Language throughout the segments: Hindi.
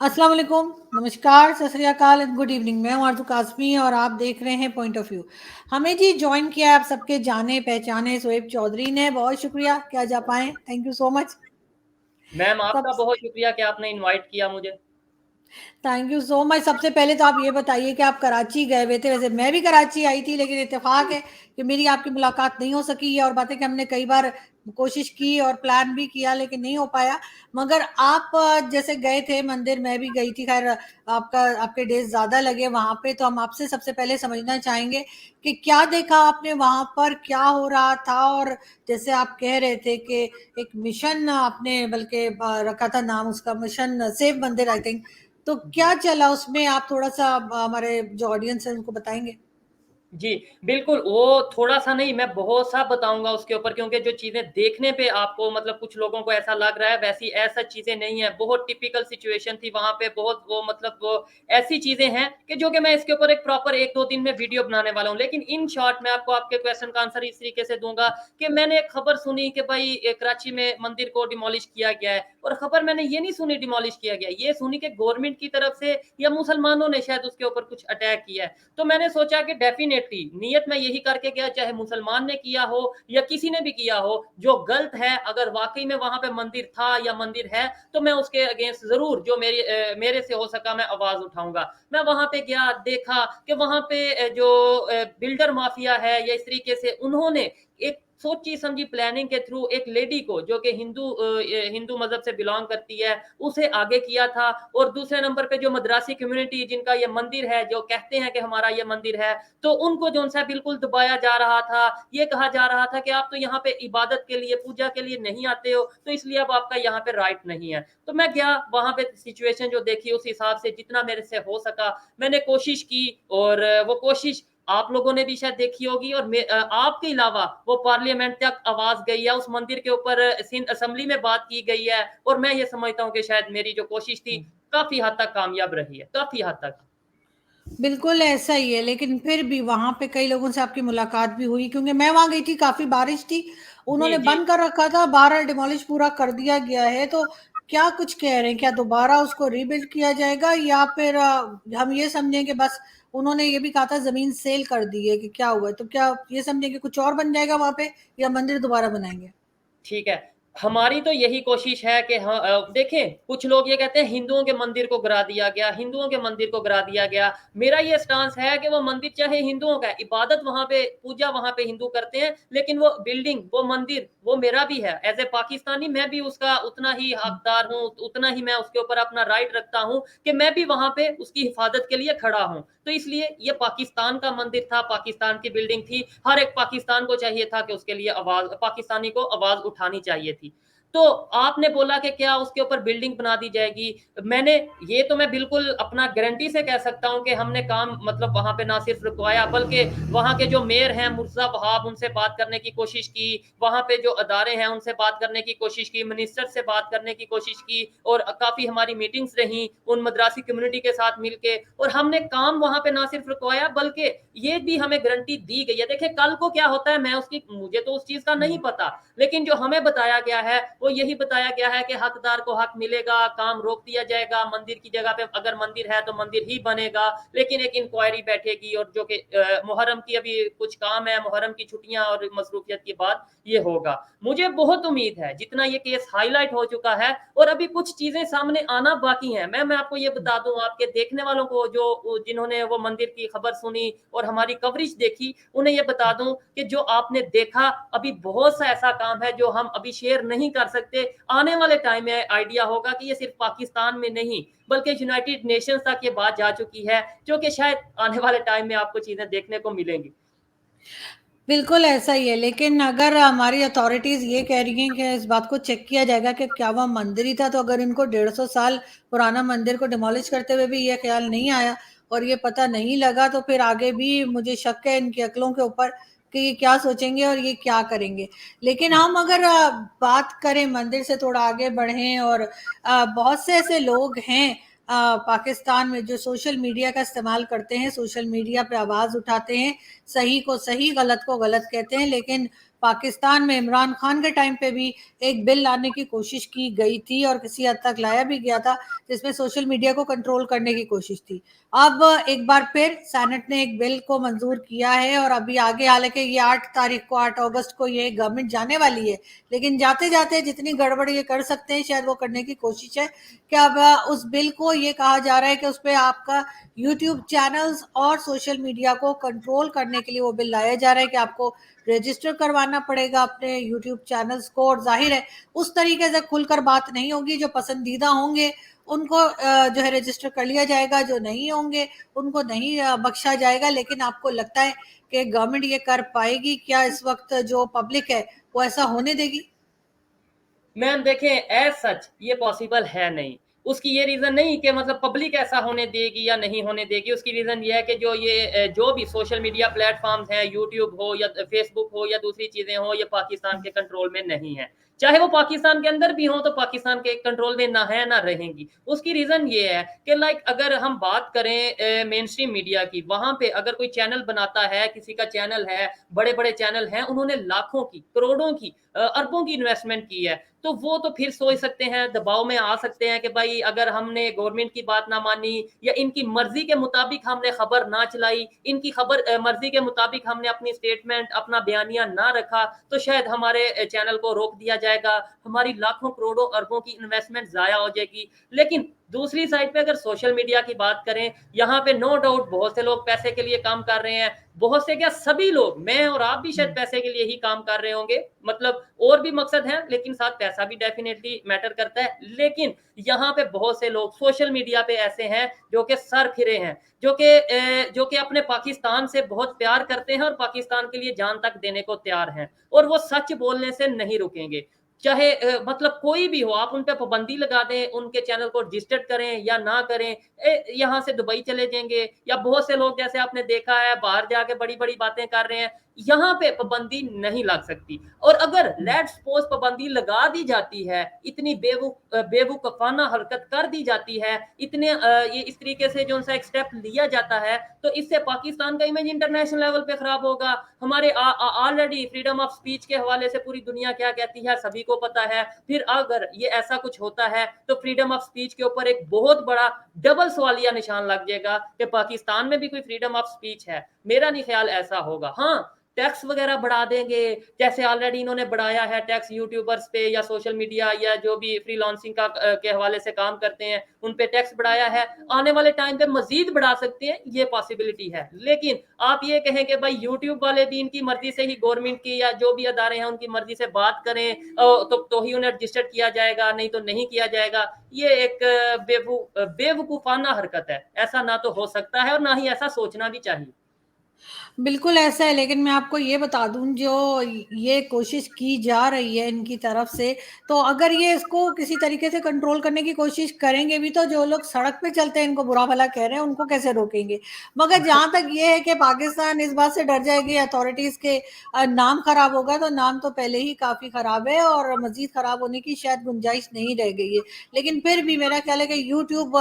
अस्सलाम वालेकुम, नमस्कार, सत श्री अकाल एंड गुड इवनिंग। मैं हूं आरज़ू काज़मी और आप देख रहे हैं पॉइंट ऑफ व्यू। हमें जी जॉइन किया है आप सबके जाने पहचाने शोएब चौधरी ने, बहुत शुक्रिया कि आज आप आए, thank you so much. Ma'am सब आपका बहुत शुक्रिया कि आपने इनवाइट किया मुझे। Thank you so much. सबसे पहले तो आप ये बताइए कि आप कराची गए हुए थे। वैसे मैं भी कराची आई थी, लेकिन इत्तेफाक है कि मेरी आपकी मुलाकात नहीं हो सकी है, और बातें कि हमने कई बार कोशिश की और प्लान भी किया लेकिन नहीं हो पाया। मगर आप जैसे गए थे मंदिर, मैं भी गई थी। खैर आपके डेज ज्यादा लगे वहां पे, तो हम आपसे सबसे पहले समझना चाहेंगे कि क्या देखा आपने वहां पर, क्या हो रहा था। और जैसे आप कह रहे थे कि एक मिशन आपने बल्कि रखा था नाम उसका, मिशन सेव मंदिर आई थिंक। तो जी। क्या चला उसमें, आप थोड़ा-सा हमारे जो ऑडियंस है उनको बताएँगे? जी, बिल्कुल, वो थोड़ा-सा नहीं, मैं बहुत-सा बताऊँगा उसके ऊपर, क्योंकि जो चीज़ें देखने पे आपको मतलब कुछ लोगों को ऐसा लग रहा है, वैसी ऐसा चीज़ें नहीं है। बहुत टिपिकल सिचुएशन थी वहाँ पे, बहुत वो मतलब वो ऐसी चीज़ें हैं कि जो कि मैं इसके ऊपर एक प्रॉपर 1-2 दिन में वीडियो बनाने वाला हूँ। लेकिन इन शॉर्ट मैं आपको आपके क्वेश्चन का आंसर इस तरीके से दूँगा कि मैंने एक खबर सुनी कि भाई कराची में मंदिर को डिमोलिश किया गया है, और खबर मैंने ये नहीं सुनी डिमोलिश किया गया है, ये सुनी कि गवर्नमेंट की तरफ से या मुसलमानों ने शायद उसके ऊपर कुछ अटैक किया है। तो मैंने सोचा कि डेफ़िनेटली नियत मैं यही करके गया, चाहे मुसलमान ने किया हो या किसी ने भी किया हो, जो गलत है, अगर वाक़ई में वहाँ पे मंदिर था या मंदिर है, तो मैं उसके अगेंस्ट ज़रूर जो मेरे से हो सका मैं आवाज़ उठाऊँगा। मैं वहाँ पे गया, देखा कि वहाँ पे जो बिल्डर माफ़िया है या इस तरीके से उन्होंने एक सोची-समझी प्लानिंग के थ्रू एक लेडी को जो कि हिंदू मज़हब से बिलॉन्ग करती है, उसे आगे किया था। और दूसरे नंबर पे जो मद्रासी कम्युनिटी जिनका ये मंदिर है, जो कहते हैं कि हमारा ये मंदिर है, तो उनको जो-सा बिल्कुल दबाया जा रहा था। ये कहा जा रहा था कि आप तो यहाँ पे इबादत के लिए, पूजा के लिए नहीं आते हो, तो इसलिए अब आपका यहाँ पे राइट नहीं है। तो मैं गया, वहाँ पे सिचुएशन जो देखी उस हिसाब से जितना मेरे से हो सका मैंने कोशिश की, और वो कोशिश आप लोगों ने भी शायद देखी होगी, और आपके अलावा वो पार्लियामेंट तक आवाज़ गई है, उस मंदिर के ऊपर सिंध असेंबली में बात की गई है, और मैं ये समझता हूँ कि शायद मेरी जो कोशिश थी काफ़ी हद तक कामयाब रही है, काफ़ी हद तक। बिल्कुल ऐसा ही है, लेकिन फिर भी वहाँ पे कई लोगों से आपकी मुलाकात भी हुई, क्योंकि मैं वहाँ गई थी, काफ़ी बारिश थी। जी, उन्होंने जी। बंद कर रखा था, बहरहाल डिमोलिश पूरा कर दिया गया है। तो क्या कुछ कह रहे हैं? क्या दोबारा उसको रीबिल्ड किया जाएगा, या फिर हम ये समझें कि बस उन्होंने ये भी कहा था ज़मीन सेल कर दी है, कि क्या हुआ है? तो क्या ये समझें कि कुछ और बन जाएगा वहाँ पे, या मंदिर दोबारा बनाएँगे? ठीक है। हमारी तो यही कोशिश है कि हाँ, देखें, कुछ लोग ये कहते हैं हिंदुओं के मंदिर को गिरा दिया गया, हिंदुओं के मंदिर को गिरा दिया गया। मेरा ये स्टांस है कि वो मंदिर चाहे हिंदुओं का है, इबादत वहाँ पे, पूजा वहाँ पे हिंदू करते हैं, लेकिन वो बिल्डिंग, वो मंदिर, वो मेरा भी है। ऐज़ ए पाकिस्तानी मैं भी उसका उतना ही हकदार हूँ, उतना ही मैं उसके ऊपर अपना राइट रखता हूँ कि मैं भी वहाँ पे उसकी हिफाज़त के लिए खड़ा हूँ। तो इसलिए ये पाकिस्तान का मंदिर था, पाकिस्तान की बिल्डिंग थी, हर एक पाकिस्तान को चाहिए था कि उसके लिए पाकिस्तानी को आवाज़ उठानी चाहिए थी। तो आपने बोला कि क्या उसके ऊपर बिल्डिंग बना दी जाएगी? मैंने ये तो मैं बिल्कुल अपना गारंटी से कह सकता हूँ कि हमने काम मतलब वहाँ पे ना सिर्फ़ रुकवाया, बल्कि वहाँ के जो मेयर हैं मुर्तज़ा वहाब, उनसे बात करने की कोशिश की, वहाँ पे जो अदारे हैं उनसे बात करने की कोशिश की, मिनिस्टर से बात करने की कोशिश की, और काफ़ी हमारी मीटिंग्स रहीं उन मद्रासी कम्युनिटी के साथ मिलके, और हमने काम वहाँ पे ना सिर्फ़ रुकवाया, बल्कि ये भी हमें गारंटी दी गई है। देखिए कल को क्या होता है, मुझे तो उस चीज़ का नहीं पता, लेकिन जो हमें बताया गया है वो यही बताया गया है कि हकदार को हक मिलेगा, काम रोक दिया जाएगा, मंदिर की जगह पे अगर मंदिर है तो मंदिर ही बनेगा, लेकिन एक इंक्वायरी बैठेगी, और जो कि मुहर्रम की अभी कुछ काम है, मुहर्रम की छुट्टियाँ और मसरूफियत के बाद ये होगा। मुझे बहुत उम्मीद है, जितना ये केस हाइलाइट हो चुका है और अभी कुछ चीज़ें सामने आना बाकी हैं। मैं आपको ये बता दूँ, आपके देखने वालों को जो जिन्होंने वो मंदिर की खबर सुनी और हमारी कवरेज देखी, उन्हें ये बता दूँ कि जो आपने देखा, अभी बहुत सा ऐसा काम है जो हम अभी शेयर नहीं कर सकते। आने वाले टाइम में आइडिया होगा कि ये सिर्फ़ पाकिस्तान में नहीं, बल्कि यूनाइटेड नेशंस तक ये बात जा चुकी है, जो कि शायद आने वाले टाइम में आपको चीज़ें देखने को मिलेंगी। बिल्कुल ऐसा ही है, लेकिन अगर हमारी अथॉरिटीज़ ये कह रही हैं कि इस बात को चेक किया जाएगा कि क्या वह मंदिर ही था, तो अगर इनको 150 साल पुराना मंदिर को डिमोलिश करते हुए भी ये ख़्याल नहीं आया और ये पता नहीं लगा, तो फिर आगे भी मुझे शक है इनकी अक्लों के ऊपर कि ये क्या सोचेंगे और ये क्या करेंगे। लेकिन हम अगर बात करें मंदिर से थोड़ा आगे बढ़ें, और बहुत से ऐसे लोग हैं पाकिस्तान में जो सोशल मीडिया का इस्तेमाल करते हैं, सोशल मीडिया पे आवाज़ उठाते हैं, सही को सही, गलत को गलत कहते हैं, लेकिन पाकिस्तान में इमरान खान के टाइम पे भी एक बिल लाने की कोशिश की गई थी और किसी हद तक लाया भी गया था, जिसमें सोशल मीडिया को कंट्रोल करने की कोशिश थी। अब एक बार फिर सेनेट ने एक बिल को मंजूर किया है और अभी आगे, हालांकि ये 8 तारीख को, 8 अगस्त को ये गवर्नमेंट जाने वाली है, लेकिन जाते जाते जितनी गड़बड़ ये कर सकते हैं शायद वो करने की कोशिश है कि अब उस बिल को ये कहा जा रहा है कि उस पर आपका यूट्यूब चैनल्स और सोशल मीडिया को कंट्रोल करने के लिए वो बिल लाया जा रहा है कि आपको रजिस्टर करवाना पड़ेगा अपने यूट्यूब चैनल्स को, और जाहिर है उस तरीके से खुलकर बात नहीं होगी। जो पसंदीदा होंगे उनको जो है रजिस्टर कर लिया जाएगा, जो नहीं होंगे उनको नहीं बख्शा जाएगा। लेकिन आपको लगता है कि गवर्नमेंट ये कर पाएगी क्या? इस वक्त जो पब्लिक है वो ऐसा होने देगी? मैम देखें, एज सच ये पॉसिबल है नहीं। उसकी ये रीज़न नहीं कि मतलब पब्लिक ऐसा होने देगी या नहीं होने देगी। उसकी रीज़न ये है कि जो भी सोशल मीडिया प्लेटफ़ॉर्म्स हैं, यूट्यूब हो या फ़ेसबुक हो या दूसरी चीज़ें हो, ये पाकिस्तान के कंट्रोल में नहीं है। चाहे वो पाकिस्तान के अंदर भी हों, तो पाकिस्तान के कंट्रोल में ना है, ना रहेंगी। उसकी रीज़न ये है कि लाइक अगर हम बात करें मेनस्ट्रीम मीडिया की, वहाँ पे अगर कोई चैनल बनाता है, किसी का चैनल है, बड़े-बड़े चैनल हैं, उन्होंने लाखों की, करोड़ों की, अरबों की इन्वेस्टमेंट की है, तो वो तो फिर सोच सकते हैं, दबाव में आ सकते हैं कि भाई अगर हमने गवर्नमेंट की बात ना मानी या इनकी मर्ज़ी के मुताबिक हमने खबर ना चलाई, इनकी खबर मर्ज़ी के मुताबिक हमने अपनी स्टेटमेंट, अपना बयानिया ना रखा, तो शायद हमारे चैनल को रोक दिया जाएगा, हमारी लाखों, करोड़ों, अरबों की इन्वेस्टमेंट ज़ाया हो जाएगी। लेकिन दूसरी साइड पे अगर सोशल मीडिया की बात करें, यहाँ पे नो डाउट बहुत से लोग पैसे के लिए काम कर रहे हैं, बहुत से क्या सभी लोग, मैं और आप भी शायद पैसे के लिए ही काम कर रहे होंगे, मतलब और भी मकसद हैं, लेकिन साथ पैसा भी डेफिनेटली मैटर करता है। लेकिन यहाँ पे बहुत से लोग सोशल मीडिया पे ऐसे हैं जो कि सर फिरे हैं, जो कि अपने पाकिस्तान से बहुत प्यार करते हैं और पाकिस्तान के लिए जान तक देने को तैयार हैं, और वो सच बोलने से नहीं रुकेंगे। चाहे मतलब कोई भी हो, आप उन पे पाबंदी लगा दें, उनके चैनल को रजिस्टर्ड करें या ना करें, यहाँ से दुबई चले जाएँगे, या बहुत से लोग जैसे आपने देखा है बाहर जाके बड़ी-बड़ी बातें कर रहे हैं, यहाँ पे पाबंदी नहीं लग सकती। और अगर लेट्स सपोज़ पाबंदी लगा दी जाती है, इतनी बेवकूफ़ाना हरकत कर दी जाती है, ये इस तरीके से जो-सा एक स्टेप लिया जाता है, तो इससे पाकिस्तान का इमेज इंटरनेशनल लेवल पे खराब होगा। हमारे ऑलरेडी फ्रीडम ऑफ स्पीच के हवाले से पूरी दुनिया क्या कहती है, सभी को पता है। फिर अगर ये ऐसा कुछ होता है, तो फ्रीडम ऑफ स्पीच के ऊपर एक बहुत बड़ा डबल सवालिया निशान लग जाएगा कि पाकिस्तान में भी कोई फ्रीडम ऑफ स्पीच है। मेरा नहीं ख्याल ऐसा होगा। हाँ, टैक्स वगैरह बढ़ा देंगे, जैसे ऑलरेडी इन्होंने बढ़ाया है टैक्स यूट्यूबर्स पे या सोशल मीडिया या जो भी फ्रीलांसिंग के हवाले से काम करते हैं, उन पे टैक्स बढ़ाया है। आने वाले टाइम पे मज़ीद बढ़ा सकते हैं, ये पॉसिबिलिटी है। लेकिन आप ये कहें कि भाई यूट्यूब वाले भी इनकी मर्ज़ी से ही गवर्नमेंट की या जो भी अदारे हैं उनकी मर्ज़ी से बात करें तो ही उन्हें रजिस्टर्ड किया जाएगा, नहीं तो नहीं किया जाएगा। ये एक बेवकूफ़ाना हरकत है। ऐसा ना तो हो सकता है और ना ही ऐसा सोचना भी चाहिए। बिल्कुल ऐसा है, लेकिन मैं आपको ये बता दूं, जो ये कोशिश की जा रही है इनकी तरफ से, तो अगर ये इसको किसी तरीके से कंट्रोल करने की कोशिश करेंगे भी, तो जो लोग सड़क पे चलते हैं इनको बुरा भला कह रहे हैं उनको कैसे रोकेंगे? मगर जहां तक ये है कि पाकिस्तान इस बात से डर जाएगी अथॉरिटीज के नाम खराब होगा, तो नाम तो पहले ही काफी खराब है और मजीद खराब होने की शायद गुंजाइश नहीं रह गई है। लेकिन फिर भी मेरा ख्याल है कि यूट्यूब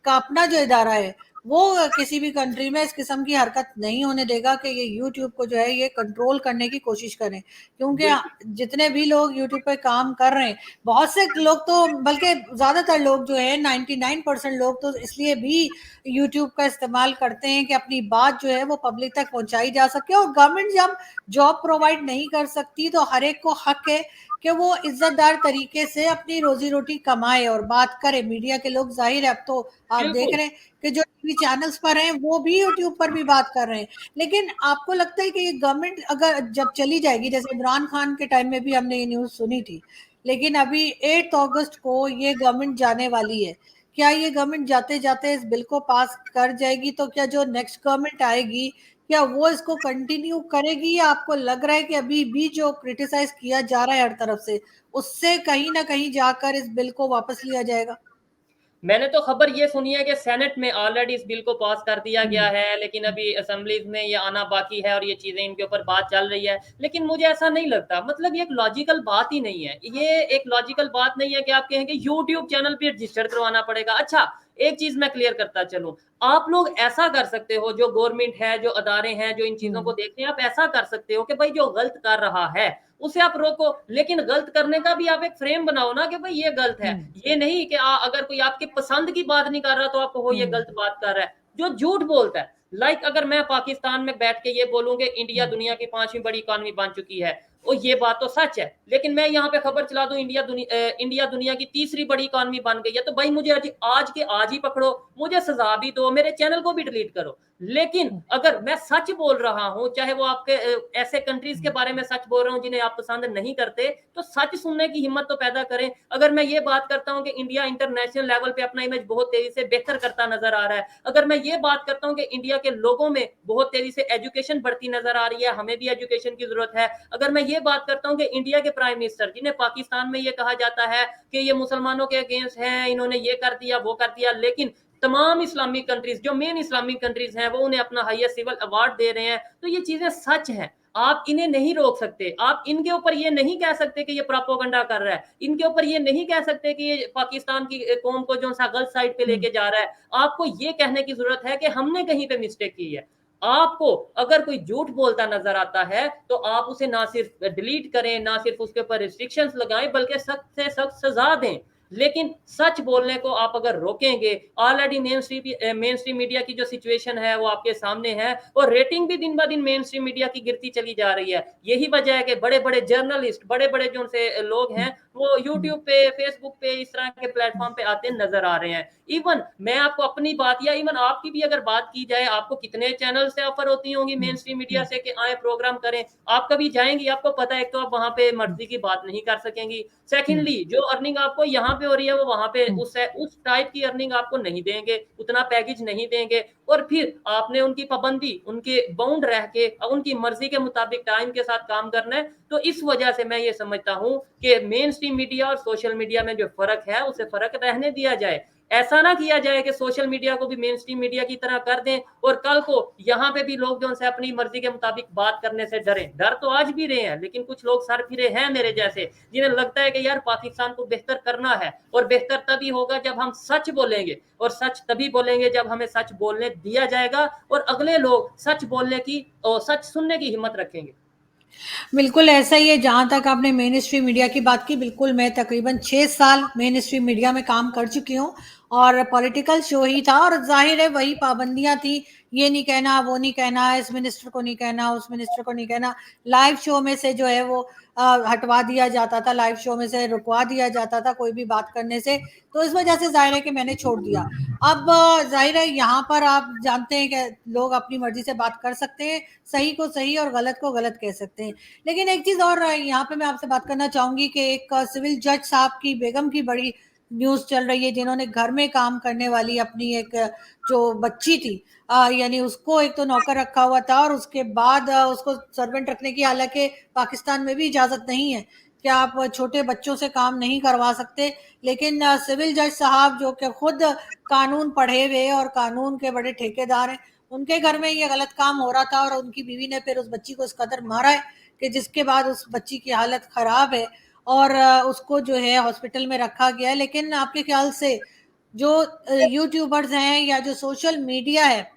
का अपना जो इदारा है वो किसी भी कंट्री में इस किस्म की हरकत नहीं होने देगा कि ये यूट्यूब को जो है ये कंट्रोल करने की कोशिश करें, क्योंकि बिल्कुल। जितने भी लोग यूट्यूब पे काम कर रहे हैं, बहुत से लोग तो, बल्कि ज्यादातर लोग जो है 99% लोग तो इसलिए भी यूट्यूब का इस्तेमाल करते हैं कि अपनी बात जो है वो पब्लिक तक पहुंचाई जा सके। और गवर्नमेंट जब जॉब प्रोवाइड नहीं कर सकती तो हर एक को हक है कि वो इज्जतदार तरीके से अपनी रोजी रोटी कमाए और बात करे। मीडिया के लोग, जाहिर है अब तो आप देख बिल्कुल। रहे हैं कि जो टीवी चैनल्स पर हैं वो भी यूट्यूब पर भी बात कर रहे हैं। लेकिन आपको लगता है कि ये गवर्नमेंट अगर जब चली जाएगी, जैसे इमरान खान के टाइम में भी हमने ये न्यूज़ सुनी थी, लेकिन अभी 8 अगस्त को ये गवर्नमेंट जाने वाली है, क्या ये गवर्नमेंट जाते-जाते इस बिल को पास कर जाएगी? तो क्या जो नेक्स्ट गवर्नमेंट आएगी, क्या वो इसको कंटिन्यू करेगी, या आपको लग रहा है कि अभी भी जो क्रिटिसाइज़ किया जा रहा है हर तरफ से, उससे कहीं न कहीं जाकर इस बिल को वापस लिया जाएगा? मैंने तो खबर ये सुनी है कि सेनेट में ऑलरेडी इस बिल को पास कर दिया गया हुँ। है, लेकिन अभी असेंबलीज़ में ये आना बाकी है और ये चीज़ें इनके ऊपर बात चल रही है। लेकिन मुझे ऐसा नहीं लगता, मतलब ये एक लॉजिकल बात ही नहीं है। ये एक लॉजिकल बात नहीं है कि आप कहें कि यूट्यूब चैनल पे रजिस्टर करवाना पड़ेगा। अच्छा, एक चीज मैं क्लियर करता चलूं, आप लोग ऐसा कर सकते हो, जो गवर्नमेंट है, जो अदारे हैं, जो इन चीजों को देख रहे हैं, आप ऐसा कर सकते हो कि भाई जो गलत कर रहा है उसे आप रोको, लेकिन गलत करने का भी आप एक फ्रेम बनाओ ना कि भाई ये गलत है। ये नहीं कि अगर कोई आपकी पसंद की बात नहीं कर रहा तो आप कहो ये गलत बात कर रहा है। जो झूठ बोलता है, अगर मैं पाकिस्तान में बैठ के ये बोलूंगे इंडिया दुनिया की 5वीं बड़ी इकॉनमी बन चुकी है, और ये बात तो सच है, लेकिन मैं यहाँ पे खबर चला दूं इंडिया दुनिया की 3री बड़ी इकॉनमी बन गई है, तो भाई मुझे आज के आज ही पकड़ो, मुझे सजा भी दो, मेरे चैनल को भी डिलीट करो। लेकिन अगर मैं सच बोल रहा हूं, चाहे वो आपके ऐसे कंट्रीज के बारे में सच बोल रहा हूं जिन्हें आप पसंद नहीं करते, तो सच सुनने की हिम्मत तो पैदा करें। अगर मैं ये बात करता हूं कि इंडिया इंटरनेशनल लेवल पे अपना इमेज बहुत तेजी से बेहतर करता नजर आ रहा है, अगर मैं ये बात करता हूं कि इंडिया के लोगों में बहुत तेजी से एजुकेशन बढ़ती नजर आ रही है, हमें भी एजुकेशन की जरूरत है, अगर मैं ये बात करता हूं कि इंडिया के प्राइम मिनिस्टर, जिन्हें पाकिस्तान में ये कहा जाता है कि ये मुसलमानों के अगेंस्ट हैं, इन्होंने ये कर दिया वो कर दिया, लेकिन तमाम इस्लामिक कंट्रीज, जो मेन इस्लामिक कंट्रीज हैं, वो उन्हें अपना हाईएस्ट सिविल अवार्ड दे रहे हैं, तो ये चीजें सच हैं। आप इन्हें नहीं रोक सकते, आप इनके ऊपर ये नहीं कह सकते कि ये प्रोपोगंडा कर रहा है, इनके ऊपर ये नहीं कह सकते कि ये पाकिस्तान की कौम को जो सा गलत साइड पे लेके जा रहा है। आपको ये कहने की जरूरत है कि हमने कहीं पे मिस्टेक की है। आपको अगर कोई झूठ बोलता नजर आता है तो आप उसे ना सिर्फ डिलीट करें, ना सिर्फ उसके ऊपर रिस्ट्रिक्शंस लगाएं, बल्कि सख्त से सख्त सजा दें। लेकिन सच बोलने को आप अगर रोकेंगे, ऑलरेडी मेन स्ट्रीम मीडिया की जो सिचुएशन है वो आपके सामने है, और रेटिंग भी दिन ब दिन मेन स्ट्रीम मीडिया की गिरती चली जा रही है। यही वजह है कि बड़े बड़े जर्नलिस्ट, बड़े बड़े जो से लोग हैं, वो यूट्यूब पे, फेसबुक पे, इस तरह के प्लेटफॉर्म पे आते नजर आ रहे हैं। इवन मैं आपको अपनी बात, या इवन आपकी भी अगर बात की जाए, आपको कितने चैनल से ऑफर होती होंगी मेन स्ट्रीम मीडिया से कि आए प्रोग्राम करें, आप कभी जाएंगी? आपको पता है, एक तो आप वहां पे मर्जी की बात नहीं कर सकेंगी, सेकेंडली जो अर्निंग आपको यहाँ पे हो रही है वो वहां पे उस टाइप की अर्निंग आपको नहीं देंगे, उतना पैकेज नहीं देंगे, और फिर आपने उनकी पाबंदी, उनके बाउंड रह के उनकी मर्जी के मुताबिक टाइम के साथ काम करना है। तो इस वजह से मैं ये समझता हूं कि मेन स्ट्रीम मीडिया और सोशल मीडिया में जो फर्क है उसे फर्क रहने दिया जाए। ऐसा ना किया जाए कि सोशल मीडिया को भी मेन स्ट्रीम मीडिया की तरह कर दें, और कल को यहाँ पे भी लोग जो से अपनी मर्जी के मुताबिक बात करने से डरें। डर तो आज भी रहे हैं, लेकिन कुछ लोग सर फिरे हैं मेरे जैसे, जिन्हें लगता है कि यार पाकिस्तान को बेहतर करना है, और बेहतर तभी होगा जब हम सच बोलेंगे, और सच तभी बोलेंगे जब हमें सच बोलने दिया जाएगा, और अगले लोग सच बोलने की और सच सुनने की हिम्मत रखेंगे। बिल्कुल ऐसा ही है। जहाँ तक आपने मेन स्ट्रीम मीडिया की बात की, बिल्कुल मैं तकरीबन 6 साल मेन स्ट्रीम मीडिया में काम कर चुकी हूँ, और पॉलिटिकल शो ही था, और जाहिर है वही पाबंदियां थी, ये नहीं कहना, वो नहीं कहना, इस मिनिस्टर को नहीं कहना, उस मिनिस्टर को नहीं कहना, लाइव शो में से जो है वो हटवा दिया जाता था, लाइव शो में से रुकवा दिया जाता था कोई भी बात करने से। तो इस वजह से जाहिर है कि मैंने छोड़ दिया। अब जाहिर है यहाँ पर आप जानते हैं कि लोग अपनी मर्जी से बात कर सकते हैं, सही को सही और गलत को गलत कह सकते हैं। लेकिन एक चीज और यहाँ पे मैं आपसे बात करना चाहूंगी कि एक सिविल जज साहब की बेगम की बड़ी न्यूज चल रही है, जिन्होंने घर में काम करने वाली अपनी एक जो बच्ची थी, यानी उसको एक तो नौकर रखा हुआ था, और उसके बाद उसको सर्वेंट रखने की, हालांकि पाकिस्तान में भी इजाजत नहीं है कि आप छोटे बच्चों से काम नहीं करवा सकते, लेकिन सिविल जज साहब जो कि खुद कानून पढ़े हुए और कानून के बड़े ठेकेदार हैं, उनके घर में ये गलत काम हो रहा था, और उनकी बीवी ने फिर उस बच्ची को इस कदर मारा है कि जिसके बाद उस बच्ची की हालत खराब है, और उसको जो है हॉस्पिटल में रखा गया है। लेकिन आपके ख्याल से जो यूट्यूबर्स हैं या जो सोशल मीडिया है,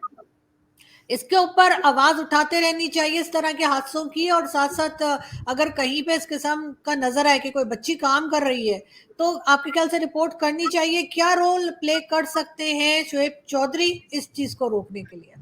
इसके ऊपर आवाज उठाते रहनी चाहिए इस तरह के हादसों की, और साथ साथ अगर कहीं पे इस किस्म का नजर आए कि कोई बच्ची काम कर रही है, तो आपके ख्याल से रिपोर्ट करनी चाहिए? क्या रोल प्ले कर सकते हैं शोएब चौधरी इस चीज को रोकने के लिए?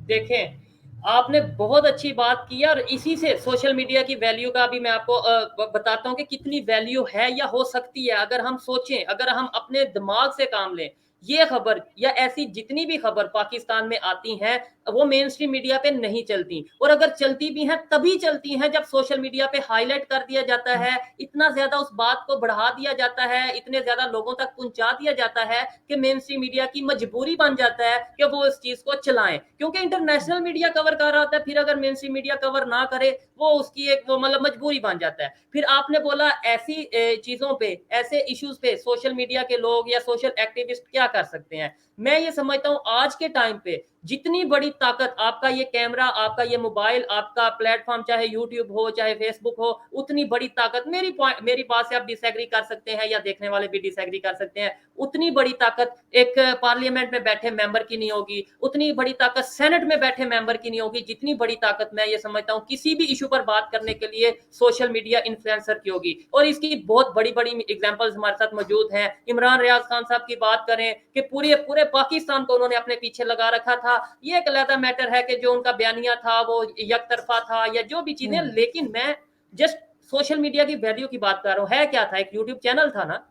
देखें, आपने बहुत अच्छी बात की है, और इसी से सोशल मीडिया की वैल्यू का भी मैं आपको बताता हूँ कि कितनी वैल्यू है या हो सकती है अगर हम सोचें, अगर हम अपने दिमाग से काम लें। ये खबर या ऐसी जितनी भी खबर पाकिस्तान में आती हैं, वो मेन स्ट्रीम मीडिया पे नहीं चलती, और अगर चलती भी हैं तभी चलती हैं जब सोशल मीडिया पे हाईलाइट कर दिया जाता है, इतना ज्यादा उस बात को बढ़ा दिया जाता है, इतने ज्यादा लोगों तक पहुंचा दिया जाता है कि मेन स्ट्रीम मीडिया की मजबूरी बन जाता है कि वो इस चीज को चलाएं, क्योंकि इंटरनेशनल मीडिया कवर कर रहा होता है। फिर अगर मेन स्ट्रीम मीडिया कवर ना करे, वो उसकी एक वो मतलब मजबूरी बन जाता है। फिर आपने बोला ऐसी चीजों पे, ऐसे इश्यूज पे सोशल मीडिया के लोग या सोशल एक्टिविस्ट क्या कर सकते हैं। मैं ये समझता हूँ आज के टाइम पे जितनी बड़ी ताकत आपका ये कैमरा, आपका ये मोबाइल, आपका प्लेटफॉर्म, चाहे यूट्यूब हो चाहे फेसबुक हो, उतनी बड़ी ताकत, मेरी बात से आप डिसएग्री कर सकते हैं या देखने वाले भी डिसएग्री कर सकते हैं, उतनी बड़ी ताकत एक पार्लियामेंट में बैठे मेंबर की नहीं होगी, उतनी बड़ी ताकत सेनेट में बैठे मेंबर की नहीं होगी, जितनी बड़ी ताकत मैं ये समझता हूँ किसी भी इशू पर बात करने के लिए सोशल मीडिया इन्फ्लुएंसर की होगी। और इसकी बहुत बड़ी बड़ी एग्जांपल्स हमारे साथ मौजूद हैं। इमरान रियाज खान साहब की बात करें कि पूरे पूरे पाकिस्तान को उन्होंने अपने पीछे लगा रखा था। ये एक अलग मैटर है कि जो उनका बयानिया था वो यकतरफा था या जो भी चीजें, लेकिन मैं जस्ट सोशल मीडिया की वैल्यू की बात कर रहा हूँ। है क्या था, एक यूट्यूब चैनल था ना,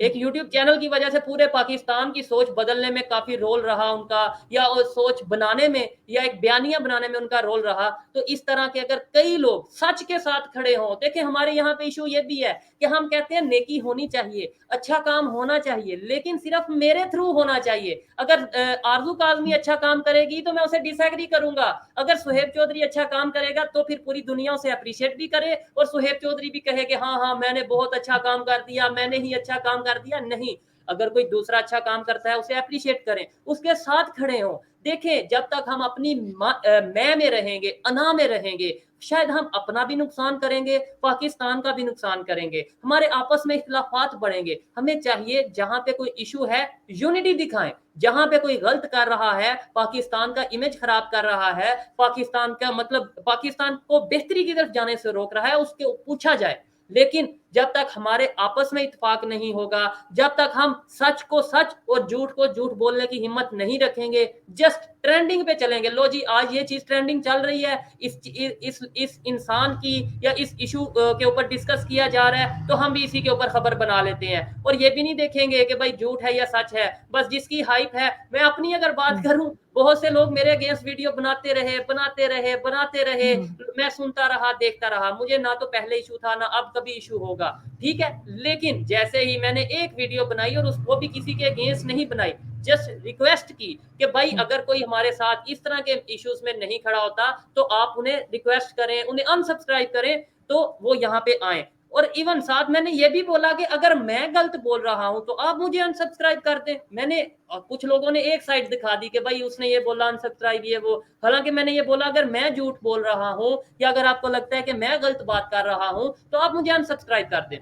एक यूट्यूब चैनल की वजह से पूरे पाकिस्तान की सोच बदलने में काफी रोल रहा उनका, या सोच बनाने में या एक बयानिया बनाने में उनका रोल रहा। तो इस तरह के अगर कई लोग सच के साथ खड़े हों, देखिए हमारे यहाँ पे इशू ये भी है कि हम कहते हैं नेकी होनी चाहिए, अच्छा काम होना चाहिए, लेकिन सिर्फ मेरे थ्रू होना चाहिए। अगर आरजू काजमी अच्छा काम करेगी तो मैं उसे डिसएग्री करूंगा, अगर सुहेब चौधरी अच्छा काम करेगा तो फिर पूरी दुनिया उसे अप्रिशिएट भी करे और सुहेब चौधरी भी कहे कि हाँ हाँ मैंने बहुत अच्छा काम कर दिया, मैंने ही अच्छा काम कर दिया। नहीं, अगर कोई दूसरा अच्छा काम करता है उसे अप्रिशिएट करें, उसके साथ खड़े हों। देखें, जब तक हम अपनी मैं में रहेंगे, अना में रहेंगे, शायद हम अपना भी नुकसान करेंगे, पाकिस्तान का भी नुकसान करेंगे, हमारे आपस में इख्तिलाफात बढ़ेंगे। हमें चाहिए जहां पे कोई इशू है यूनिटी दिखाएं, जहां पे कोई गलत कर रहा है, पाकिस्तान का इमेज खराब कर रहा है, पाकिस्तान का मतलब पाकिस्तान को बेहतरी की तरफ जाने से रोक रहा है, उसके पूछा जाए। लेकिन जब तक हमारे आपस में इत्तेफाक नहीं होगा, जब तक हम सच को सच और झूठ को झूठ बोलने की हिम्मत नहीं रखेंगे, जस्ट ट्रेंडिंग पे चलेंगे, लो जी आज ये चीज ट्रेंडिंग चल रही है, इस इंसान की या इस इशू के ऊपर डिस्कस किया जा रहा है तो हम भी इसी के ऊपर खबर बना लेते हैं, और ये भी नहीं देखेंगे कि भाई झूठ है या सच है, बस जिसकी हाइप है। मैं अपनी अगर बात करूं, बहुत से लोग मेरे अगेंस्ट वीडियो बनाते रहे बनाते रहे बनाते रहे, मैं सुनता रहा देखता रहा, मुझे ना तो पहले इशू था ना अब कभी इशू होगा, ठीक है। लेकिन जैसे ही मैंने एक वीडियो बनाई, और वो भी किसी के अगेंस्ट नहीं बनाई, जस्ट रिक्वेस्ट की कि भाई अगर कोई हमारे साथ इस तरह के इश्यूज में नहीं खड़ा होता तो आप उन्हें रिक्वेस्ट करें, उन्हें अनसब्सक्राइब करें तो वो यहाँ पे आए। और इवन साथ मैंने ये भी बोला कि अगर मैं गलत बोल रहा हूं तो आप मुझे अनसब्सक्राइब कर दें। मैंने कुछ लोगों ने एक साइड दिखा दी कि भाई उसने ये बोला अनसब्सक्राइब ये वो, हालांकि मैंने ये बोला अगर मैं झूठ बोल रहा हूं या अगर आपको लगता है कि मैं गलत बात कर रहा हूं तो आप मुझे अनसब्सक्राइब कर दें।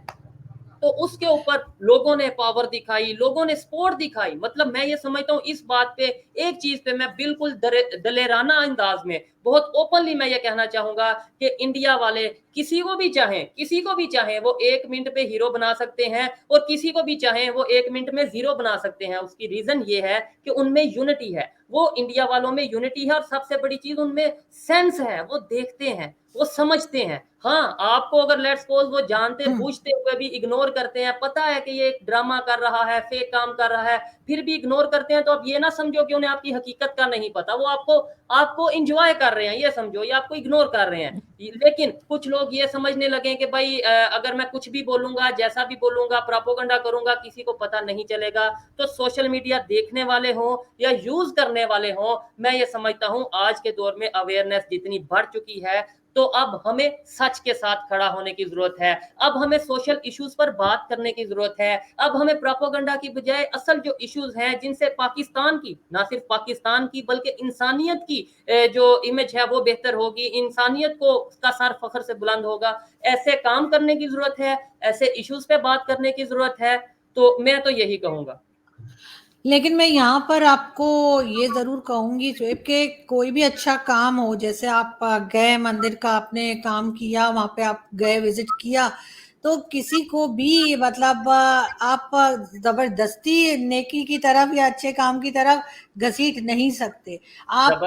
तो उसके ऊपर लोगों ने पावर दिखाई, लोगों ने सपोर्ट दिखाई। मतलब मैं ये समझता हूँ इस बात पे, एक चीज पे मैं बिल्कुल दलेराना अंदाज में बहुत ओपनली मैं ये कहना चाहूंगा कि इंडिया वाले किसी को भी चाहें वो 1 मिनट पे हीरो बना सकते हैं, और किसी को भी चाहें वो 1 मिनट में जीरो बना सकते हैं। उसकी रीजन ये है कि उनमें यूनिटी है, वो इंडिया वालों में यूनिटी है, और सबसे बड़ी चीज उनमें सेंस है, वो देखते हैं, वो समझते हैं। हाँ, आपको अगर लेट्स सपोज वो जानते बूझते हुए भी इग्नोर करते हैं, पता है कि ये एक ड्रामा कर रहा है, फेक काम कर रहा है, फिर भी इग्नोर करते हैं, तो आप ये ना समझो कि उन्हें आपकी हकीकत का नहीं पता, वो आपको एंजॉय कर रहे हैं, ये समझो, ये आपको इग्नोर कर रहे हैं। लेकिन कुछ लोग ये समझने लगे कि भाई अगर मैं कुछ भी बोलूंगा, जैसा भी बोलूंगा, प्रोपेगेंडा करूंगा, किसी को पता नहीं चलेगा। तो सोशल मीडिया देखने वाले हों या यूज करने वाले हों, मैं ये समझता हूं आज के दौर में अवेयरनेस जितनी बढ़ चुकी है, तो अब हमें सच के साथ खड़ा होने की जरूरत है, अब हमें सोशल इश्यूज पर बात करने की जरूरत है, अब हमें प्रोपेगेंडा की बजाय असल जो इश्यूज हैं जिनसे पाकिस्तान की, ना सिर्फ पाकिस्तान की बल्कि इंसानियत की जो इमेज है वो बेहतर होगी, इंसानियत को का सर फख्र से बुलंद होगा, ऐसे काम करने की जरूरत है, ऐसे इश्यूज पे बात करने की जरूरत है। तो मैं तो यही कहूंगा। लेकिन मैं यहाँ पर आपको ये ज़रूर कहूँगी शुएब कि कोई भी अच्छा काम हो, जैसे आप गए मंदिर का आपने काम किया, वहाँ पे आप गए विजिट किया, तो किसी को भी मतलब आप ज़बरदस्ती नेकी की तरफ या अच्छे काम की तरफ घसीट नहीं सकते। आप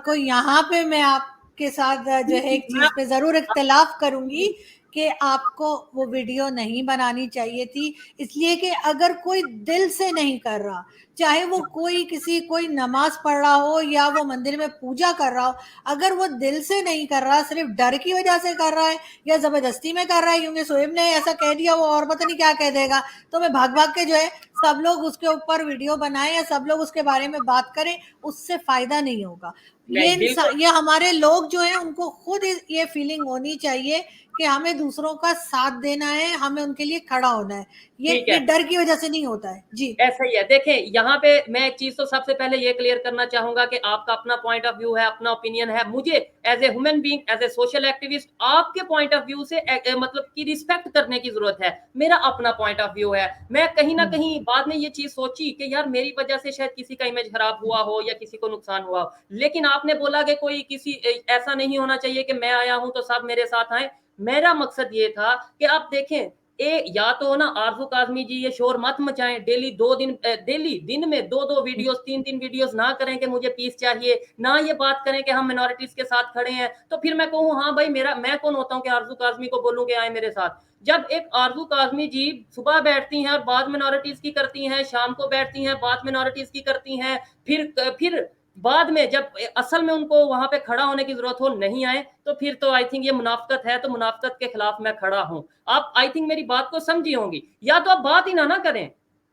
को यहाँ पे मैं आपके साथ जो है एक चीज़ पे ज़रूर इख्तिलाफ करूँगी कि आपको वो वीडियो नहीं बनानी चाहिए थी, इसलिए कि अगर कोई दिल से नहीं कर रहा, चाहे वो कोई नमाज पढ़ रहा हो या वो मंदिर में पूजा कर रहा हो, अगर वो दिल से नहीं कर रहा, सिर्फ डर की वजह से कर रहा है या जबरदस्ती में कर रहा है क्योंकि शुएब ने ऐसा कह दिया वो और पता नहीं क्या कह देगा, तो मैं भाग भाग के जो है सब लोग उसके ऊपर वीडियो बनाएं या सब लोग उसके बारे में बात करें, उससे फायदा नहीं होगा। ये हमारे लोग जो है उनको खुद ये फीलिंग होनी चाहिए कि हमें दूसरों का साथ देना है, हमें उनके लिए खड़ा होना है। ठीक ये है। डर की वजह से नहीं होता है। जी। ऐसा ही है। देखें, यहाँ पे मैं एक चीज़ तो सबसे पहले ये क्लियर करना चाहूँगा कि आपका अपना पॉइंट ऑफ व्यू है, अपना ओपिनियन है। मुझे as a human being, as a social activist आपके पॉइंट ऑफ व्यू से मतलब कि रिस्पेक्ट करने की ज़रूरत है। मेरा अपना पॉइंट ऑफ व्यू है। मैं कहीं न कहीं बाद में ये चीज़ सोची कि यार मेरी वजह से शायद किसी का इमेज खराब हुआ हो या किसी को नुकसान हुआ हो। लेकिन आपने बोला कि कोई किसी ऐसा नहीं होना चाहिए कि मैं आया हूँ तो सब मेरे साथ आएँ। मेरा मकसद ये था कि आप देखें, या तो ना आरज़ू काज़मी जी ये शोर मत मचाएँ, डेली 2 दिन डेली दिन में 2-2 वीडियोज़ 3-3 वीडियोज़ ना करें कि मुझे पीस चाहिए, ना ये बात करें कि हम मिनॉरिटीज़ के साथ खड़े हैं, तो फिर मैं कहूँ हाँ भाई मेरा मैं कौन होता हूँ कि आरज़ू काज़मी को बोलूँ कि आएँ मेरे साथ। जब एक आरज़ू काज़मी जी सुबह बैठती हैं और बात मिनॉरिटीज़ की करती हैं, शाम को बैठती हैं, बात मिनॉरिटीज़ की करती हैं, फिर बाद में जब असल में उनको वहाँ पे खड़ा होने की ज़रूरत हो, नहीं आए, तो फिर तो आई थिंक ये मुनाफ़िकत है, तो मुनाफ़िकत के खिलाफ मैं खड़ा हूँ। आप आई थिंक मेरी बात को समझी होंगी। या तो आप बात ही ना करें।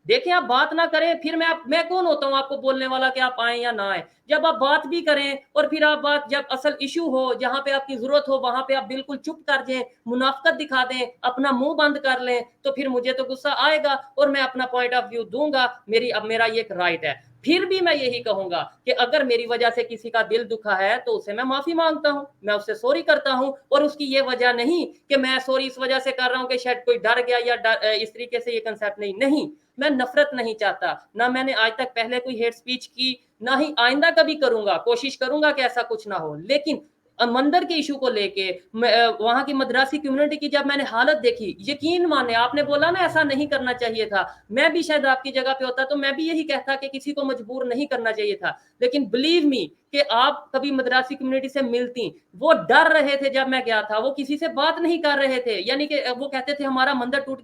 देखें, आप बात ना करें, फिर मैं कौन होता हूँ आपको बोलने वाला कि आप आएँ या ना आएँ। जब आप बात भी करें और फिर आप बात जब असल इश्यू हो, जहाँ पे आपकी ज़रूरत हो, वहाँ पे आप बिल्कुल चुप कर जाएँ, मुनाफ़िकत दिखा दें, अपना मुँह बंद कर लें, तो फिर मुझे तो गुस्सा आएगा और मैं अपना पॉइंट ऑफ व्यू दूँगा। मेरा ये एक राइट है। फिर भी मैं यही कहूँगा कि अगर मेरी वजह से किसी का दिल दुखा है, तो उससे मैं माफ़ी माँगता हूँ, मैं उससे सॉरी करता हूँ और उसकी ये वजह नहीं कि मैं सॉरी इस वजह से कर रहा हूँ कि शायद कोई डर गया या इस तरीके से ये कांसेप्ट नहीं, मैं नफ़रत नहीं चाहता, ना मैंने आज तक पहले कोई हेट स्पीच की, ना ही आइंदा कभी करूँगा, कोशिश करूँगा कि ऐसा कुछ ना हो। लेकिन मंदिर के इश्यू को लेके वहाँ की मद्रासी कम्युनिटी की जब मैंने हालत देखी, यकीन माने आपने बोला ना ऐसा नहीं करना चाहिए था, मैं भी शायद आपकी जगह पे होता तो मैं भी यही कहता कि किसी को मजबूर नहीं करना चाहिए था। लेकिन बिलीव मी कि आप कभी मद्रासी कम्युनिटी से मिलती, वो डर रहे थे जब मैं गया था, वो किसी से बात नहीं कर रहे थे, यानी कि वो कहते थे हमारा मंदिर टूट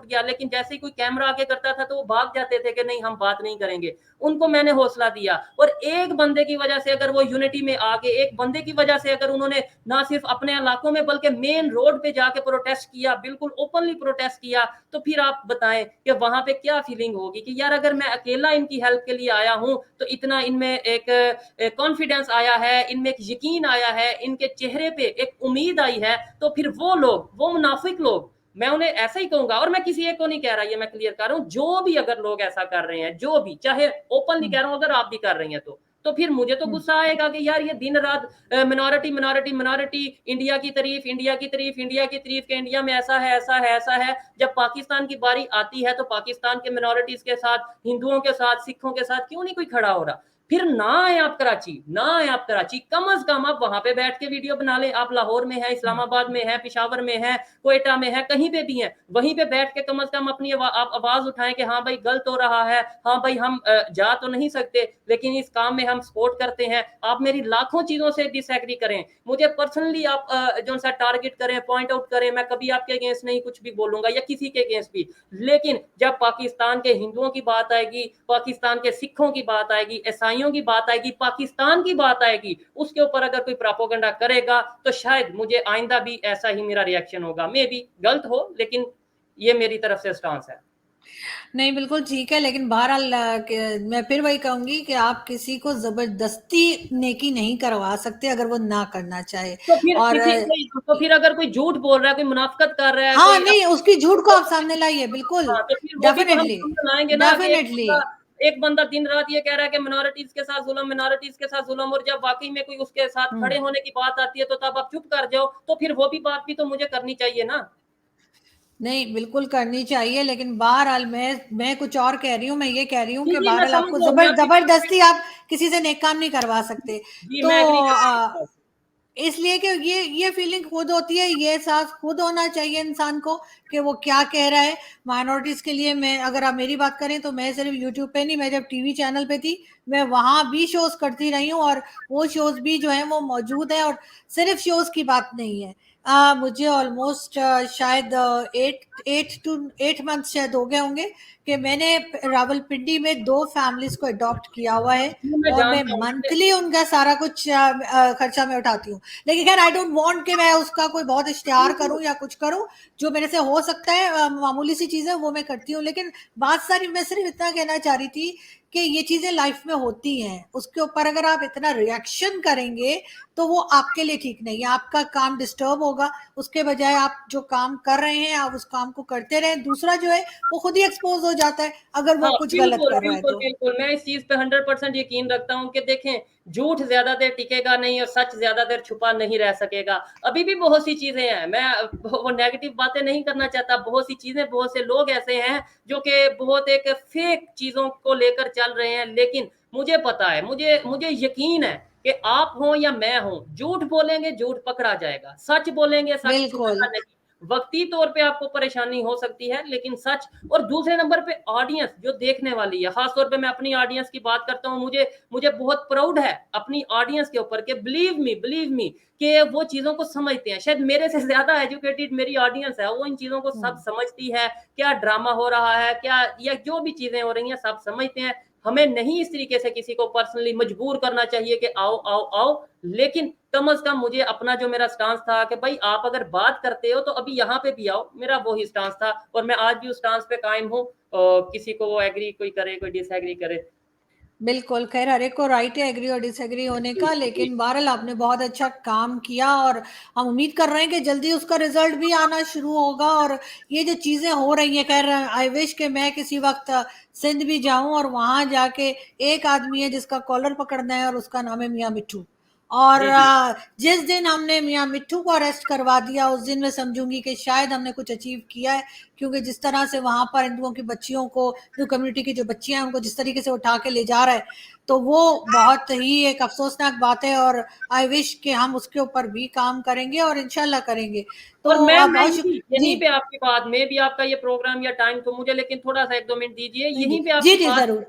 गया, लेकिन जैसे ही कोई कैमरा आगे करता था तो वो भाग जाते थे कि नहीं हम बात नहीं करेंगे। उनको मैंने हौसला दिया और एक बंदे की वजह से अगर वो यूनिटी में आ गए, एक बंदे की वजह से अगर उन्होंने ना सिर्फ अपने इलाकों में बल्कि मेन रोड पे जाके प्रोटेस्ट किया, बिल्कुल ओपनली प्रोटेस्ट किया, तो फिर आप बताएं कि वहां पे क्या फीलिंग होगी कि यार अगर मैं अकेला इनकी हेल्प के लिए आया हूं तो इतना इनमें एक कॉन्फिडेंस आया है, इनमें एक यकीन आया है, इनके चेहरे पे एक उम्मीद आई है, तो फिर वो लोग, वो मुनाफिक लोग, मैं उन्हें ऐसा ही कहूंगा और मैं किसी एक को नहीं कह रहा, ये मैं क्लियर कर रहा हूं, जो भी अगर लोग ऐसा कर रहे हैं, जो भी, चाहे ओपनली कह रहा हूं अगर आप भी कर रही हैं तो फिर मुझे तो गुस्सा आएगा कि यार ये दिन रात मिनॉरिटी मिनॉरिटी मिनॉरिटी, इंडिया की तारीफ इंडिया की तारीफ इंडिया की तारीफ के इंडिया में ऐसा है ऐसा है ऐसा है, जब पाकिस्तान की बारी आती है तो पाकिस्तान के मिनॉरिटीज के साथ, हिंदुओं के साथ, सिखों के साथ क्यों नहीं कोई खड़ा हो रहा। फिर ना आए आप कराची, ना आए आप कराची, कम अज कम आप वहां पे बैठ के वीडियो बना लें। आप लाहौर में है, इस्लामाबाद में है, पेशावर में है, कोयटा में है, कहीं पे भी है, वहीं पे बैठ के कम अज कम अपनी आप आवाज उठाएं कि हाँ भाई गलत हो रहा है, हाँ भाई हम जा तो नहीं सकते लेकिन इस काम में हम सपोर्ट करते हैं। आप मेरी लाखों चीजों से डिसएग्री करें, मुझे पर्सनली आप जो सा टारगेट करें, पॉइंट आउट करें, मैं कभी आपके अगेंस्ट नहीं कुछ भी बोलूंगा या किसी के अगेंस्ट भी। लेकिन जब पाकिस्तान के हिंदुओं की बात आएगी, पाकिस्तान के सिखों की बात आएगी, ईसाइयों की बात आएगी, पाकिस्तान की बात आएगी, उसके ऊपर अगर कोई प्रोपेगेंडा करेगा तो शायद मुझे आइंदा भी ऐसा ही मेरा रिएक्शन होगा। मे बी गलत हो लेकिन ये मेरी तरफ से स्टांस है। नहीं बिल्कुल ठीक है, लेकिन बहरहाल मैं फिर वही कहूंगी कि आप किसी को जबरदस्ती नेकी नहीं करवा सकते अगर वो ना करना चाहे। तो फिर और किसी तो फिर अगर कोई झूठ बोल रहा है, कोई मुनाफिकत कर रहा है, हाँ कोई नहीं, उसकी झूठ को आप सामने लाइए, बिल्कुल, हाँ, तो फिर वो भी तो हम डेफिनेटली, सामने लाएंगे ना कि डेफिनेटली। एक बंदा दिन रात ये कह रहा है कि मिनॉरिटीज के साथ जुल्म, मिनॉरिटीज के साथ जुल्म, और जब वाकई में कोई उसके साथ हम्म। खड़े होने की बात आती है तो तब आप चुप कर जाओ, तो फिर वो भी बात भी तो मुझे करनी चाहिए ना। नहीं बिल्कुल करनी चाहिए, लेकिन बहरहाल मैं कुछ और कह रही हूँ, मैं ये कह रही हूँ जी कि जी, मैं बहरहाल समझ आपको रहा हूँ, मैं आपकी बात से जबरदस्ती आप किसी से नेक काम नहीं करवा सकते। जी तो मैं एग्री करता हूँ आपकी बात से। इसलिए कि ये फीलिंग खुद होती है, ये एहसास खुद होना चाहिए इंसान को कि वो क्या कह रहा है। माइनॉरिटीज के लिए मैं, अगर आप मेरी बात करें तो मैं सिर्फ यूट्यूब पे नहीं, मैं जब टीवी चैनल पे थी मैं वहां भी शोज करती रही हूँ, और वो शोज भी जो है वो मौजूद है। और सिर्फ शोज की बात नहीं है, मुझे ऑलमोस्ट शायद 8 मंथ शायद हो गए होंगे कि मैंने रावलपिंडी में 2 फैमिलीज को अडॉप्ट किया हुआ है, जी, मैं और मैं जानता हूँ मैंने। मंथली उनका सारा कुछ खर्चा मैं उठाती हूँ। लेकिन खैर आई डोंट वांट कि मैं उसका कोई बहुत इश्तेहार करूं या कुछ करूं, जो मेरे से हो सकता है मामूली सी चीजें वो मैं करती हूँ। लेकिन बात सारी मैं सिर्फ इतना कहना चाह रही थी कि ये चीजें लाइफ में होती हैं, उसके ऊपर अगर आप इतना रिएक्शन करेंगे तो वो आपके लिए ठीक नहीं है, आपका काम डिस्टर्ब होगा। उसके बजाय आप जो काम कर रहे हैं आप उस काम को करते रहें, दूसरा जो है वो खुद ही एक्सपोज हो जाता है अगर वो हाँ, कुछ गलत बिल्कुल, कर रहा है बिल्कुल, तो। बिल्कुल। मैं इस चीज़ पे 100% यकीन रखता हूँ कि देखें, झूठ ज़्यादा देर टिकेगा नहीं और सच ज़्यादा देर छुपा नहीं रह सकेगा। अभी भी बहुत सी चीज़ें हैं, मैं वो नेगेटिव बातें नहीं करना चाहता। बहुत सी चीज़ें, बहुत से लोग ऐसे हैं जो कि बहुत एक फ़ेक चीज़ों को लेकर चल रहे हैं, लेकिन मुझे पता है, मुझे मुझे यकीन है कि आप हों या मैं हूँ, झूठ बोलेंगे, झूठ पकड़ा जाएगा। सच बोलेंगे, सच बिल्कुल। छुपेगा नहीं। वक़्ती तौर पे आपको परेशानी हो सकती है, लेकिन सच। और दूसरे नंबर पे ऑडियंस जो देखने वाली है, ख़ास तौर पे मैं अपनी ऑडियंस की बात करता हूँ, मुझे मुझे बहुत प्राउड है अपनी ऑडियंस के ऊपर कि बिलीव मी कि वो चीज़ों को समझते हैं। शायद मेरे से ज़्यादा एजुकेटेड मेरी ऑडियंस है, वो इन चीज़ों को सब हम्म। समझती है, क्या ड्रामा हो रहा है, क्या या जो भी चीज़ें हो रही हैं, सब समझते हैं। हमें नहीं इस तरीके से किसी को पर्सनली मजबूर करना चाहिए कि आओ, आओ, आओ। लेकिन कम से कम मुझे अपना जो मेरा स्टांस था कि भाई आप अगर बात करते हो तो अभी यहाँ पे भी आओ, मेरा वही स्टांस था और मैं आज भी उस स्टांस पे कायम हूँ। किसी को वो एग्री कोई करे, कोई डिसएग्री करे। बिल्कुल, ख़ैर हर एक को राइट है एग्री और डिसएग्री होने जी, का, जी। लेकिन बहरहाल आपने बहुत अच्छा काम किया और हम उम्मीद कर रहे हैं कि जल्दी उसका रिज़ल्ट भी आना शुरू होगा। और ये जो चीज़ें हो रही हैं, ख़ैर आई विश कि मैं किसी वक़्त सिंध भी जाऊँ और वहाँ जाके एक आदमी है जिसका कॉलर पकड़ना है और उसका नाम है मियाँ मिट्ठू। और जी, जी। जिस दिन हमने मियाँ मिट्ठू को अरेस्ट करवा दिया उस दिन मैं समझूंगी कि शायद हमने कुछ अचीव किया है, क्योंकि जिस तरह से वहां पर हिंदुओं की बच्चियों को, हिंदू कम्युनिटी की जो बच्चियां हैं उनको जिस तरीके से उठा के ले जा रहा है, तो वो बहुत ही एक अफसोसनाक बात है। और आई विश कि हम उसके ऊपर भी काम करेंगे और इंशाल्लाह करेंगे। और तो मैं बहुत शुक्र यहीं जी। पे आपकी बात में भी आपका ये प्रोग्राम या टाइम तो मुझे लेकिन थोड़ा-सा 1-2 मिनट दीजिए, जी यहीं पे जी आपकी जी बात जरूर।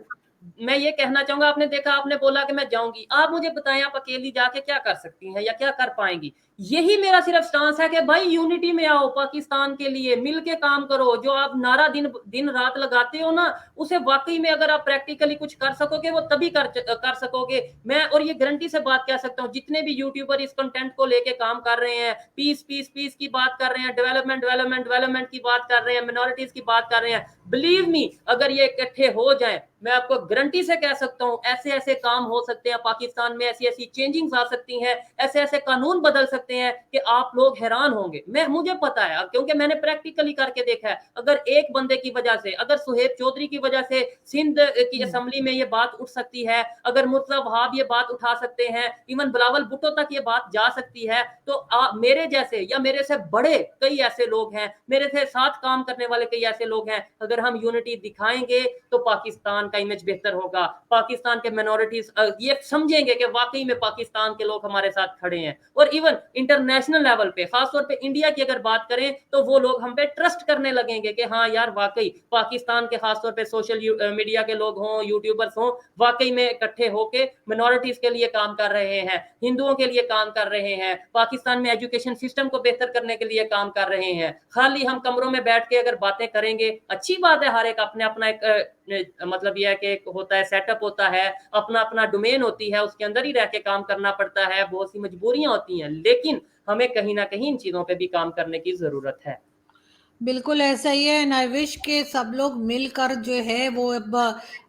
मैं ये कहना चाहूँगा आपने देखा आपने बोला कि मैं जाऊँगी। आप मुझे बताएँ आप अकेली जाके क्या कर सकती हैं या क्या कर पाएँगी? यही मेरा सिर्फ़ स्टांस है कि भाई यूनिटी में आओ पाकिस्तान के लिए, मिल के काम करो। जो आप नारा दिन-रात लगाते हो ना, उसे वाक़ई में अगर आप प्रैक्टिकली कुछ कर सकोगे वो तभी कर सकोगे। मैं और ये गारंटी से बात कह सकता हूँ, जितने भी यूट्यूबर इस कंटेंट को लेके काम कर रहे हैं, पीस की बात कर रहे हैं, डेवलपमेंट की बात कर रहे हैं, माइनॉरिटीज़ की बात कर रहे हैं। बिलीव मी अगर ये इकट्ठे हो जाएँ, मैं आपको गारंटी से कह सकता हूँ, ऐसे-ऐसे काम हो सकते हैं पाकिस्तान में, ऐसी-ऐसी चेंजिंग्स आ सकती हैं, ऐसे-ऐसे कानून बदल सकते हैं कि आप लोग हैरान होंगे। मुझे पता है क्योंकि मैंने प्रैक्टिकली करके देखा है। अगर एक बंदे की वजह से, अगर सुहेब चौधरी की वजह से सिंध की हम्म। असेंबली में ये बात उठ सकती है, अगर मुर्तज़ा वहाब ये बात उठा सकते हैं, इवन बिलावल भुट्टो तक ये बात जा सकती है, तो मेरे जैसे या मेरे से बड़े कई ऐसे लोग हैं, मेरे से साथ काम करने वाले कई ऐसे लोग हैं, अगर हम यूनिटी दिखाएँगे तो पाकिस्तान का इमेज बेहतर होगा। पाकिस्तान के माइनॉरिटीज़ ये समझेंगे कि वाक़ई में पाकिस्तान के लोग हमारे साथ खड़े हैं। और इवन इंटरनेशनल लेवल पे, ख़ास तौर पे इंडिया की अगर बात करें, तो वो लोग हम पे ट्रस्ट करने लगेंगे कि हाँ यार, वाक़ई पाकिस्तान के ख़ास तौर पे सोशल मीडिया के लोग हों, यूट्यूबर्स हों, वाक़ई में इकट्ठे होके माइनॉरिटीज़ के लिए काम कर रहे हैं, हिंदुओं के लिए काम कर रहे हैं, पाकिस्तान में एजुकेशन सिस्टम को बेहतर करने के लिए काम कर रहे हैं। खाली हम कमरों में बैठ के अगर बातें करेंगे, अच्छी बात है, हर एक अपना-अपना एक मतलब ये है कि एक होता है, सेटअप होता है, अपना-अपना डोमेन होती है, उसके अंदर ही रह के काम करना पड़ता है, बहुत सी मजबूरियाँ होती हैं, लेकिन हमें कहीं न कहीं इन चीज़ों पे भी काम करने की ज़रूरत है। बिल्कुल ऐसा ही है एंड आई विश के सब लोग मिलकर जो है वो अब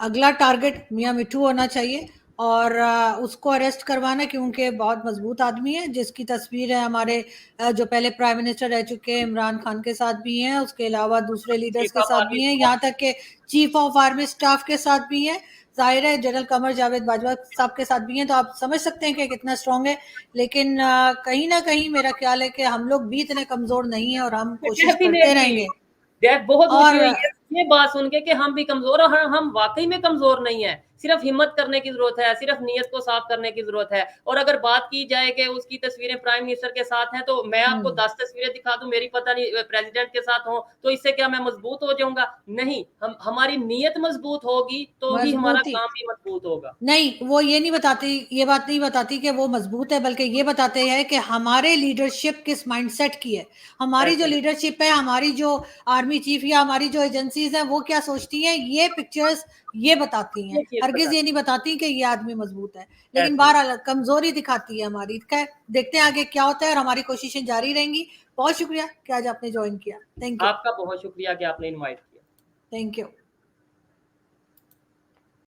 अगला टारगेट मियाँ मिट्ठू होना चाहिए। और उसको अरेस्ट करवाना, क्योंकि बहुत मजबूत आदमी है जिसकी तस्वीर है हमारे जो पहले प्राइम मिनिस्टर रह चुके हैं इमरान खान के साथ भी हैं, उसके अलावा दूसरे लीडर्स चीफ के ऑफ साथ आर्मी भी हैं, यहाँ तक के चीफ ऑफ आर्मी स्टाफ के साथ भी हैं, जाहिर है जनरल कमर जावेद बाजवा साहब के साथ भी हैं, तो आप समझ सकते हैं कि कितना स्ट्रांग है। लेकिन कहीं ना कहीं मेरा ख्याल है कि हम लोग भी इतने कमजोर नहीं है और हम कोशिश करते डेफिनेटली रहेंगे। बहुत खुशी और हुई है ये बात सुन के कि हम भी कमज़ोर और हम वाक़ई में कमज़ोर नहीं हैं। सिर्फ़ हिम्मत करने की ज़रूरत है, सिर्फ़ नीयत को साफ़ करने की ज़रूरत है। और अगर बात की जाए कि उसकी तस्वीरें प्राइम मिनिस्टर के साथ हैं, तो मैं आपको हम्म। 10 तस्वीरें दिखा दूँ, मेरी पता नहीं प्रेज़िडेंट के साथ हों, तो इससे क्या मैं मज़बूत हो जाऊँगा? नहीं, हमारी नीयत मज़बूत होगी, तो ही हमारा मजबूती काम भी मज़बूत होगा। नहीं, वो ये नहीं बताती, ये बात नहीं बताती कि वो मजबूत है, बल्कि ये बताते हैं कि हमारे लीडरशिप किस माइंडसेट की है। हमारी जो एब्सोल्यूट लीडरशिप है, हमारी जो आर्मी चीफ या हमारी जो एजेंसीज हैं वो क्या सोचती हैं, ये पिक्चर्स ये बताती हैं, ये चीज़ हरगिज ये बताती नहीं बताती कि ये आदमी मजबूत है। है। लेकिन एब्सोल्यूट बहरहाल कमजोरी दिखाती है हमारी। खैर देखते हैं आगे क्या होता है और हमारी कोशिशें जारी रहेंगी। बहुत शुक्रिया कि आज आपने ज्वाइन किया। Thank you. आपका बहुत शुक्रिया कि आपने इनवाइट किया। Thank you.